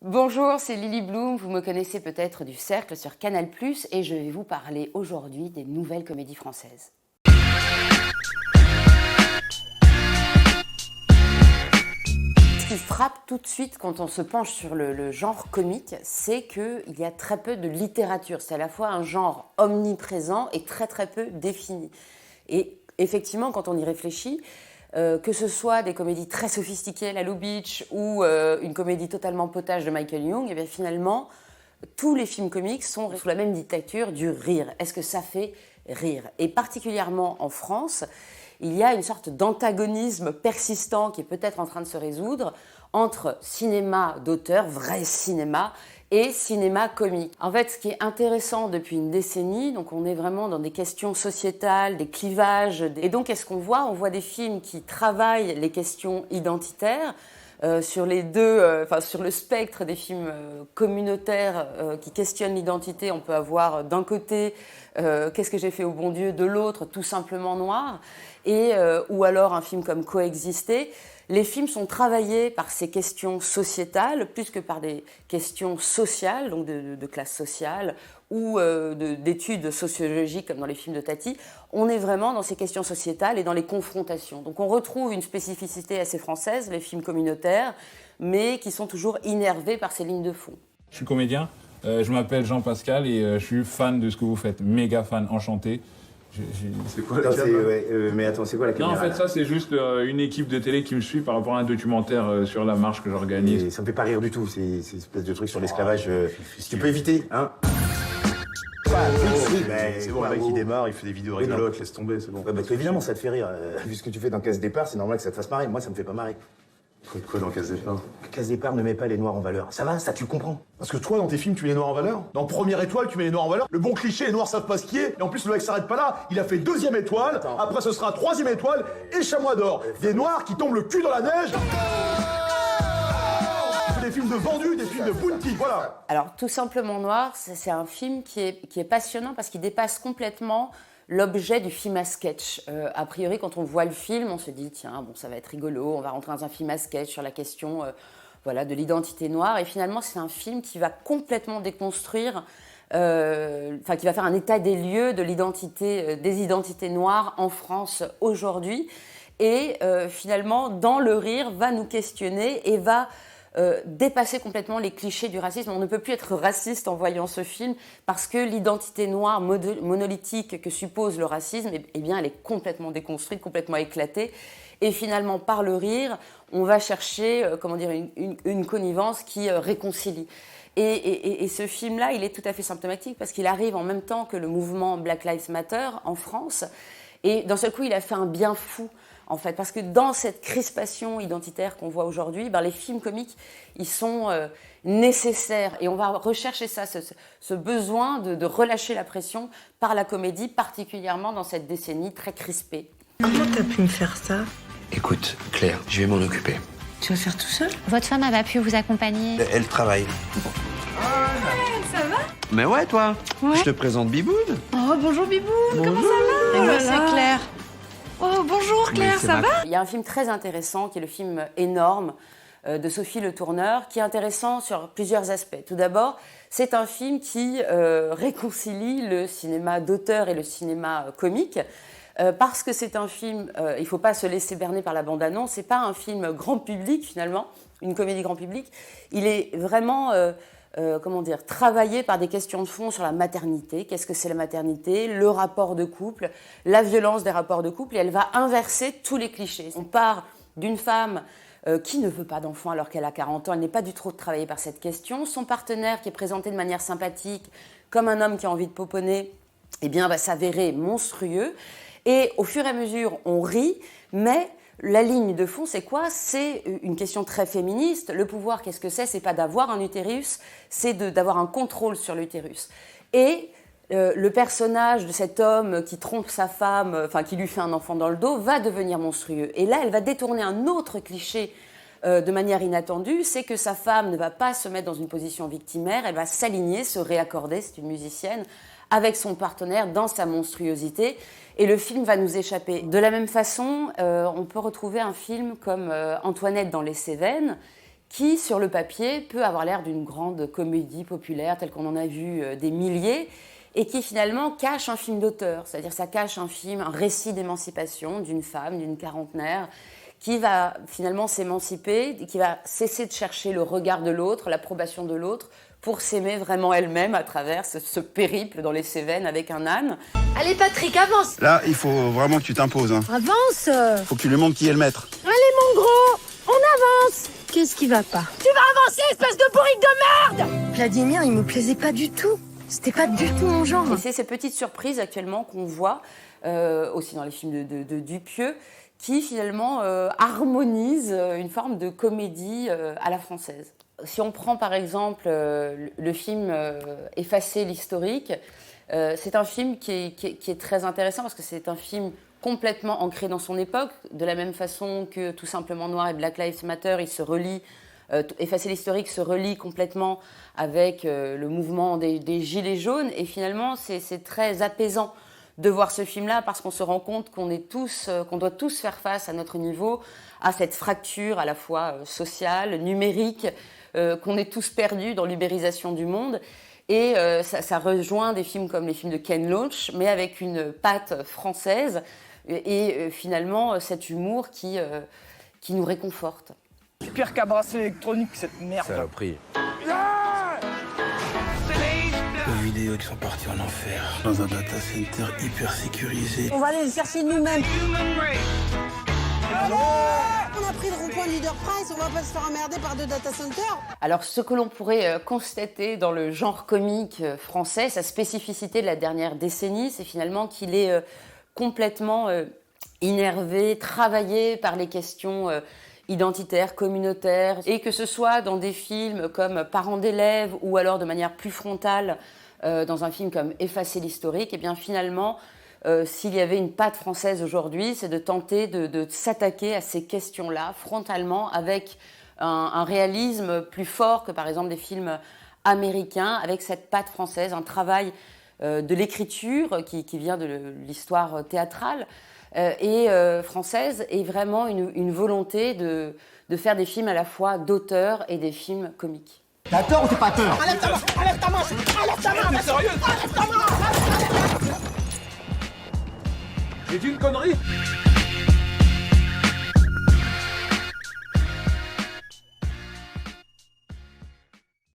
Bonjour, c'est Lily Bloom, vous me connaissez peut-être du Cercle sur Canal+, et je vais vous parler aujourd'hui des nouvelles comédies françaises. Ce qui frappe tout de suite quand on se penche sur le genre comique, c'est qu'il y a très peu de littérature. C'est à la fois un genre omniprésent et très peu défini. Et effectivement, quand on y réfléchit, que ce soit des comédies très sophistiquées, la Lubitsch, ou une comédie totalement potage de Michael Young, et bien finalement, tous les films comiques sont sous la même dictature du rire. Est-ce que ça fait rire? Et particulièrement en France, il y a une sorte d'antagonisme persistant qui est peut-être en train de se résoudre entre cinéma d'auteur, vrai cinéma, et cinéma comique. En fait, ce qui est intéressant depuis une décennie, donc on est vraiment dans des questions sociétales, des clivages, et donc qu'est-ce qu'on voit? On voit des films qui travaillent les questions identitaires, sur les deux, sur le spectre des films communautaires qui questionnent l'identité, on peut avoir d'un côté Qu'est-ce que j'ai fait au bon Dieu, de l'autre Tout simplement noir, et ou alors un film comme Coexister. Les films sont travaillés par ces questions sociétales plus que par des questions sociales, donc de classe sociale ou d'études sociologiques comme dans les films de Tati. On est vraiment dans ces questions sociétales et dans les confrontations. Donc on retrouve une spécificité assez française, les films communautaires, mais qui sont toujours innervés par ces lignes de fond. Je suis comédien, je m'appelle Jean-Pascal et je suis fan de ce que vous faites, méga fan, enchanté. C'est quoi la caméra? Mais attends, c'est quoi la caméra? Non, en fait, ça, c'est juste une équipe de télé qui me suit par rapport à un documentaire sur la marche que j'organise. Et ça me fait pas rire du tout, c'est une espèce de truc sur l'esclavage. Tu peux éviter, hein? C'est bon, le mec il démarre, il fait des vidéos rigolotes, laisse tomber, c'est bon. Ouais, bah, toi, évidemment, ça te fait rire. Vu ce que tu fais dans Case Départ, c'est normal que ça te fasse marrer. Moi, ça me fait pas marrer. Quoi dans Case Départ? Case Départ ne met pas les noirs en valeur. Ça va, ça, tu le comprends? Parce que toi, dans tes films, tu mets les noirs en valeur. Dans Première étoile, tu mets les noirs en valeur. Le bon cliché, les noirs savent pas ce qui est. Et en plus, le mec s'arrête pas là. Il a fait deuxième étoile. Attends. Après, ce sera troisième étoile et Chamois d'or. Des noirs qui tombent le cul dans la neige. Des films de vendus, des films de bounty, voilà. Alors, Tout simplement noir, c'est un film qui est passionnant parce qu'il dépasse complètement l'objet du film à sketch. A priori, quand on voit le film, on se dit, tiens, bon, ça va être rigolo, on va rentrer dans un film à sketch sur la question de l'identité noire. Et finalement, c'est un film qui va complètement déconstruire, qui va faire un état des lieux de l'identité, des identités noires en France aujourd'hui. Et finalement, dans le rire, va nous questionner et va dépasser complètement les clichés du racisme. On ne peut plus être raciste en voyant ce film parce que l'identité noire monolithique que suppose le racisme, eh bien, elle est complètement déconstruite, complètement éclatée. Et finalement, par le rire, on va chercher une connivence qui réconcilie. Et ce film-là, il est tout à fait symptomatique parce qu'il arrive en même temps que le mouvement Black Lives Matter en France. Et d'un seul coup, il a fait un bien fou, en fait, parce que dans cette crispation identitaire qu'on voit aujourd'hui, les films comiques, ils sont nécessaires. Et on va rechercher ça, ce besoin de relâcher la pression par la comédie, particulièrement dans cette décennie très crispée. Comment t'as pu me faire ça? Écoute, Claire, je vais m'en occuper. Tu vas faire tout seul? Votre femme, elle va pu vous accompagner. Elle travaille. Ça va? Mais ouais, toi. Ouais. Je te présente Biboun. Oh, bonjour Bibou, comment ça va? Et moi, c'est Claire. Oh, bonjour Claire, Oui, c'est ça ma- va? Il y a un film très intéressant qui est le film Énorme de Sophie Le Tourneur, qui est intéressant sur plusieurs aspects. Tout d'abord, c'est un film qui réconcilie le cinéma d'auteur et le cinéma comique. Parce que c'est un film, il ne faut pas se laisser berner par la bande-annonce, c'est pas un film grand public finalement, une comédie grand public. Il est vraiment travaillé par des questions de fond sur la maternité. Qu'est-ce que c'est la maternité? Le rapport de couple, la violence des rapports de couple, et elle va inverser tous les clichés. On part d'une femme qui ne veut pas d'enfant alors qu'elle a 40 ans, elle n'est pas du tout travaillée par cette question. Son partenaire qui est présenté de manière sympathique comme un homme qui a envie de poponner, va s'avérer monstrueux. Et au fur et à mesure, on rit, mais la ligne de fond, c'est quoi? C'est une question très féministe. Le pouvoir, qu'est-ce que c'est? C'est pas d'avoir un utérus, c'est d'avoir un contrôle sur l'utérus. Et le personnage de cet homme qui trompe sa femme, qui lui fait un enfant dans le dos, va devenir monstrueux. Et là, elle va détourner un autre cliché de manière inattendue, c'est que sa femme ne va pas se mettre dans une position victimaire, elle va s'aligner, se réaccorder, c'est une musicienne, avec son partenaire dans sa monstruosité. Et le film va nous échapper. De la même façon, on peut retrouver un film comme Antoinette dans les Cévennes, qui, sur le papier, peut avoir l'air d'une grande comédie populaire, telle qu'on en a vu des milliers, et qui finalement cache un film d'auteur. C'est-à-dire ça cache un récit d'émancipation d'une femme, d'une quarantenaire, qui va finalement s'émanciper, qui va cesser de chercher le regard de l'autre, l'approbation de l'autre, pour s'aimer vraiment elle-même à travers ce périple dans les Cévennes avec un âne. Allez Patrick, avance. Là, il faut vraiment que tu t'imposes. Hein. Avance. Faut que tu lui montres qui est le maître. Allez mon gros, on avance. Qu'est-ce qui va pas? Tu vas avancer, espèce de bourrique de merde. Vladimir, il me plaisait pas du tout. C'était pas du tout mon genre. Et c'est ces petites surprises actuellement qu'on voit aussi dans les films de Dupieux, qui finalement harmonisent une forme de comédie à la française. Si on prend par exemple le film Effacer l'historique, c'est un film qui est très intéressant parce que c'est un film complètement ancré dans son époque, de la même façon que Tout simplement Noir et Black Lives Matter, il se relie, Effacer l'historique se relie complètement avec le mouvement des Gilets jaunes, et finalement c'est très apaisant de voir ce film-là parce qu'on se rend compte qu'on doit tous faire face à notre niveau à cette fracture à la fois sociale, numérique, qu'on est tous perdus dans l'ubérisation du monde. Et ça rejoint des films comme les films de Ken Loach, mais avec une patte française et finalement cet humour qui nous réconforte. Pire qu'un bracelet électronique, cette merde. Saloperie. Les vidéos qui sont partis en enfer, dans un data center hyper sécurisé. On va aller le chercher nous-mêmes. On a pris le rond-point Leader Price, on va pas se faire emmerder par 2 data centers. Alors ce que l'on pourrait constater dans le genre comique français, sa spécificité de la dernière décennie, c'est finalement qu'il est complètement innervé, travaillé par les questions identitaires, communautaires, et que ce soit dans des films comme Parents d'élèves ou alors de manière plus frontale dans un film comme Effacer l'historique, et bien finalement s'il y avait une patte française aujourd'hui, c'est de tenter de s'attaquer à ces questions-là frontalement avec un réalisme plus fort que par exemple des films américains, avec cette patte française, un travail de l'écriture qui vient de l'histoire théâtrale et française, et vraiment une volonté de faire des films à la fois d'auteur et des films comiques. T'as tort ou t'es pas tort? Enlève ta main, enlève ta main, enlève ta main. T'es sérieux? Enlève ta main. J'ai dit une connerie?